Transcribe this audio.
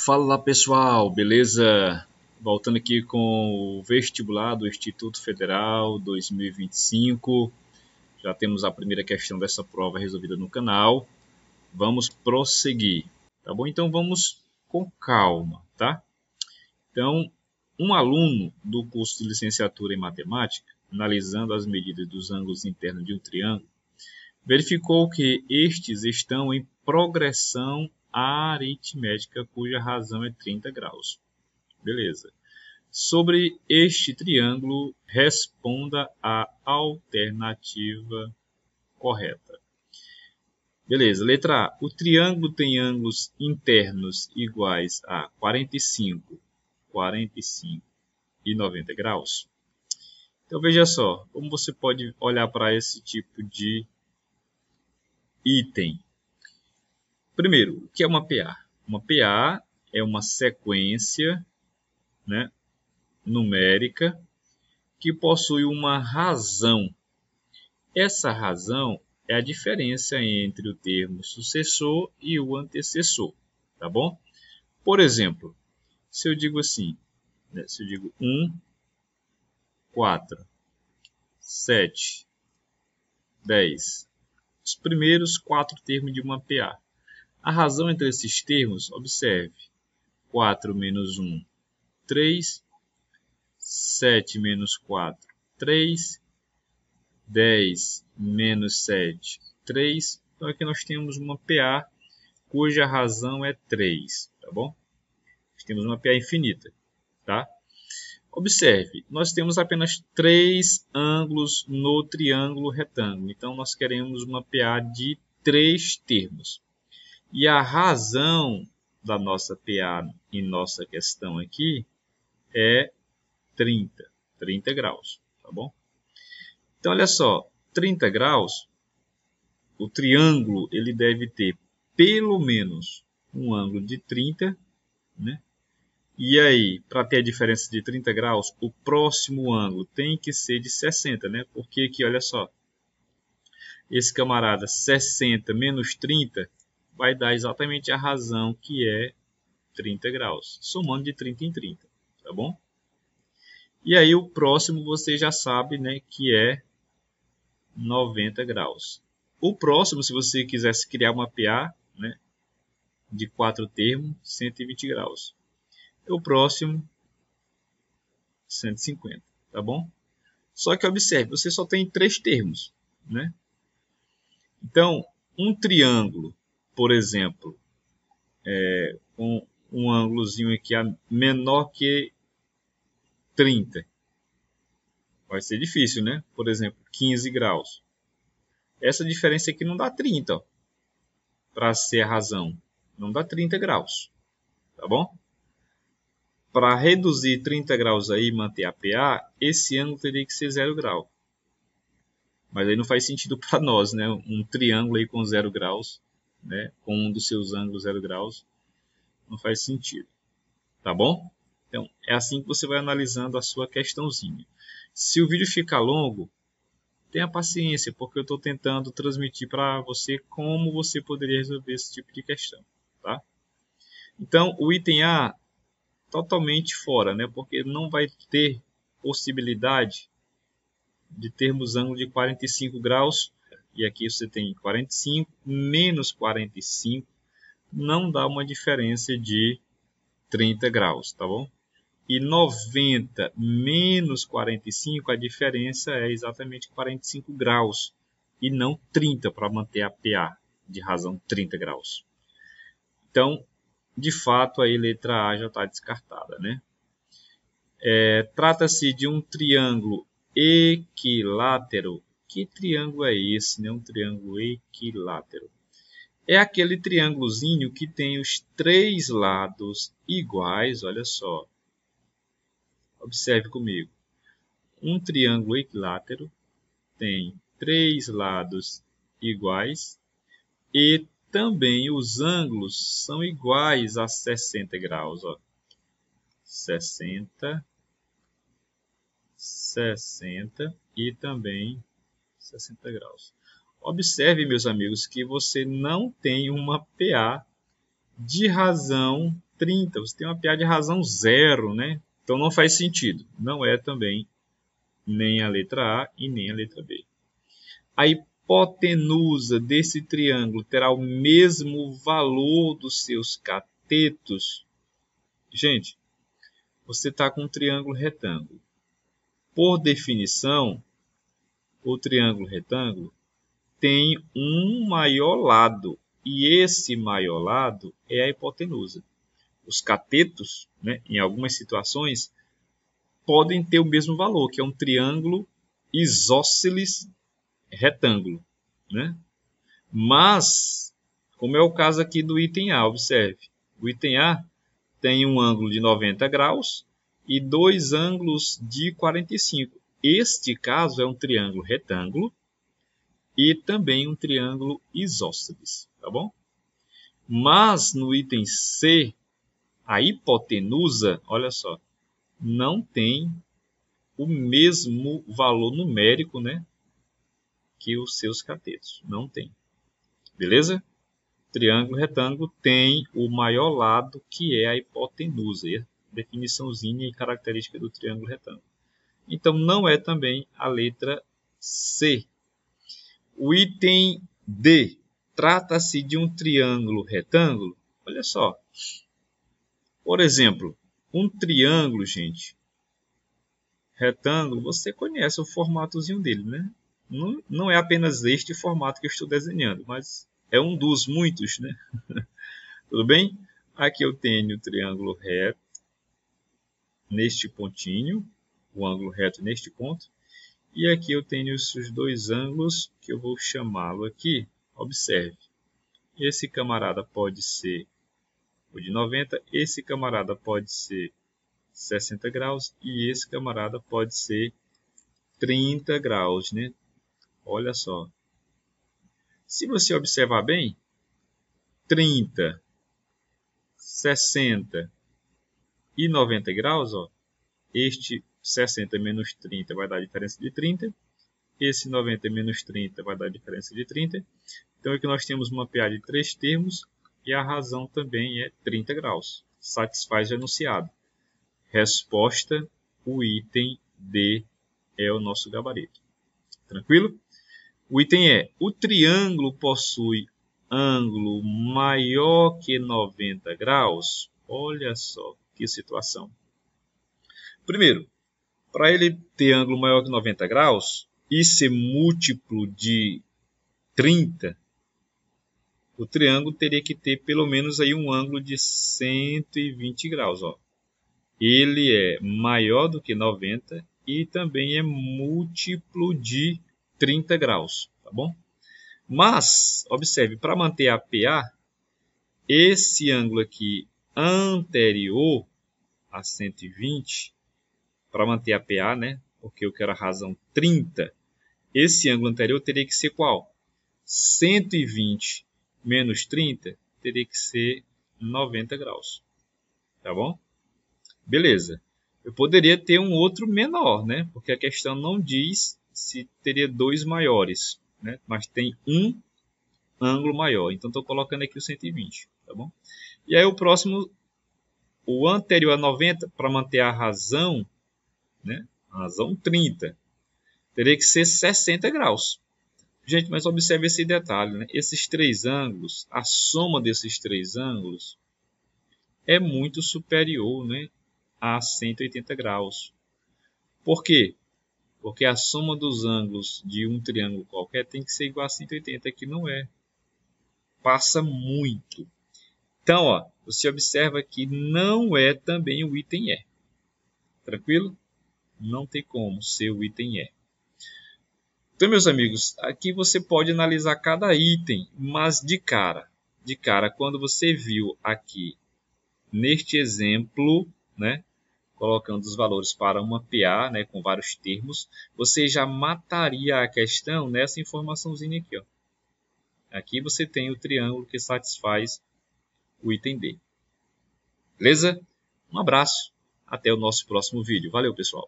Fala pessoal, beleza? Voltando aqui com o vestibular do Instituto Federal 2025. Já temos a primeira questão dessa prova resolvida no canal. Vamos prosseguir, tá bom? Então vamos com calma, tá? Então, um aluno do curso de licenciatura em matemática, analisando as medidas dos ângulos internos de um triângulo, verificou que estes estão em progressão aritmética cuja razão é 30 graus. Beleza. Sobre este triângulo, responda a alternativa correta. Beleza. Letra A. O triângulo tem ângulos internos iguais a 45 e 90 graus. Então, veja só, como você pode olhar para esse tipo de item. Primeiro, o que é uma PA? Uma PA é uma sequência, né, numérica que possui uma razão. Essa razão é a diferença entre o termo sucessor e o antecessor, tá bom? Por exemplo, se eu digo assim, né, se eu digo 1, 4, 7, 10, os primeiros 4 termos de uma PA. A razão entre esses termos, observe, 4 menos 1, 3, 7 menos 4, 3, 10 menos 7, 3. Então aqui nós temos uma PA cuja razão é 3, tá bom? Nós temos uma PA infinita, tá? Observe, nós temos apenas 3 ângulos no triângulo retângulo, então nós queremos uma PA de 3 termos. E a razão da nossa PA em nossa questão aqui é 30 graus, tá bom? Então, olha só, 30 graus, o triângulo ele deve ter pelo menos um ângulo de 30, né? E aí, para ter a diferença de 30 graus, o próximo ângulo tem que ser de 60, né? Porque aqui, olha só, esse camarada 60 menos 30 vai dar exatamente a razão que é 30 graus, somando de 30 em 30, tá bom? E aí o próximo você já sabe, né, que é 90 graus. O próximo, se você quisesse criar uma PA, né, de 4 termos, 120 graus. O próximo, 150, tá bom? Só que observe, você só tem 3 termos, né? Então, um triângulo, por exemplo, com um ângulozinho aqui menor que 30. Vai ser difícil, né? Por exemplo, 15 graus. Essa diferença aqui não dá 30, para ser a razão. Não dá 30 graus, tá bom? Para reduzir 30 graus aí e manter a PA, esse ângulo teria que ser 0 grau. Mas aí não faz sentido para nós, né? Um triângulo aí com 0 graus, né? Com um dos seus ângulos 0 graus, não faz sentido, tá bom? Então, é assim que você vai analisando a sua questãozinha. Se o vídeo ficar longo, tenha paciência, porque eu estou tentando transmitir para você como você poderia resolver esse tipo de questão, tá? Então, o item A, totalmente fora, né? Porque não vai ter possibilidade de termos ângulo de 45 graus, e aqui você tem 45 menos 45, não dá uma diferença de 30 graus, tá bom? E 90 menos 45, a diferença é exatamente 45 graus, e não 30 para manter a PA de razão 30 graus. Então, de fato, aí letra A já está descartada, né? Trata-se de um triângulo equilátero. Que triângulo é esse, né? Um triângulo equilátero. É aquele triângulozinho que tem os 3 lados iguais, olha só. Observe comigo. Um triângulo equilátero tem 3 lados iguais e também os ângulos são iguais a 60 graus. Ó. 60 e também 60 graus. Observe, meus amigos, que você não tem uma PA de razão 30. Você tem uma PA de razão 0, né? Então não faz sentido. Não é também nem a letra A e nem a letra B. A hipotenusa desse triângulo terá o mesmo valor dos seus catetos. Gente, você está com um triângulo retângulo. Por definição, o triângulo retângulo tem um maior lado. E esse maior lado é a hipotenusa. Os catetos, né, em algumas situações, podem ter o mesmo valor, que é um triângulo isósceles retângulo, né? Mas, como é o caso aqui do item A, observe. O item A tem um ângulo de 90 graus e dois ângulos de 45. Este caso é um triângulo retângulo e também um triângulo isósceles, tá bom? Mas no item C, a hipotenusa, olha só, não tem o mesmo valor numérico, né, que os seus catetos. Não tem. Beleza? Triângulo retângulo tem o maior lado, que é a hipotenusa. E a definiçãozinha e característica do triângulo retângulo. Então, não é também a letra C. O item D. Trata-se de um triângulo retângulo. Olha só. Por exemplo, um triângulo, gente, retângulo, você conhece o formatozinho dele, né? Não é apenas este formato que eu estou desenhando, mas é um dos muitos, né? Tudo bem? Aqui eu tenho o triângulo reto neste pontinho, o ângulo reto neste ponto. E aqui eu tenho esses dois ângulos que eu vou chamá-lo aqui. Observe. Esse camarada pode ser o de 90, esse camarada pode ser 60 graus e esse camarada pode ser 30 graus, né? Olha só. Se você observar bem, 30, 60 e 90 graus, ó, este 60 menos 30 vai dar a diferença de 30, esse 90 menos 30 vai dar a diferença de 30. Então aqui nós temos uma PA de 3 termos e a razão também é 30 graus. Satisfaz o enunciado. Resposta, o item D é o nosso gabarito. Tranquilo? O item E. O triângulo possui ângulo maior que 90 graus? Olha só que situação. Primeiro, para ele ter ângulo maior que 90 graus e ser múltiplo de 30, o triângulo teria que ter pelo menos aí um ângulo de 120 graus. Ó. Ele é maior do que 90 e também é múltiplo de 30 graus. Tá bom? Mas, observe, para manter a PA, esse ângulo aqui anterior a 120, para manter a PA, né? Porque eu quero a razão 30, esse ângulo anterior teria que ser qual? 120 menos 30 teria que ser 90 graus. Tá bom? Beleza. Eu poderia ter um outro menor, né? Porque a questão não diz se teria dois maiores, né? Mas tem um ângulo maior. Então, estou colocando aqui o 120. Tá bom? E aí, o próximo, o anterior a 90, para manter a razão, né? A razão 30, teria que ser 60 graus. Gente, mas observe esse detalhe, né? Esses três ângulos, a soma desses três ângulos é muito superior, né, a 180 graus. Por quê? Porque a soma dos ângulos de um triângulo qualquer tem que ser igual a 180, que não é. Passa muito. Então, ó, você observa que não é também o item E. Tranquilo? Não tem como ser o item E. Então, meus amigos, aqui você pode analisar cada item, mas de cara, quando você viu aqui, neste exemplo, né, colocando os valores para uma PA, né, com vários termos, você já mataria a questão nessa informaçãozinha aqui. Ó. Aqui você tem o triângulo que satisfaz o item D. Beleza? Um abraço, até o nosso próximo vídeo. Valeu, pessoal!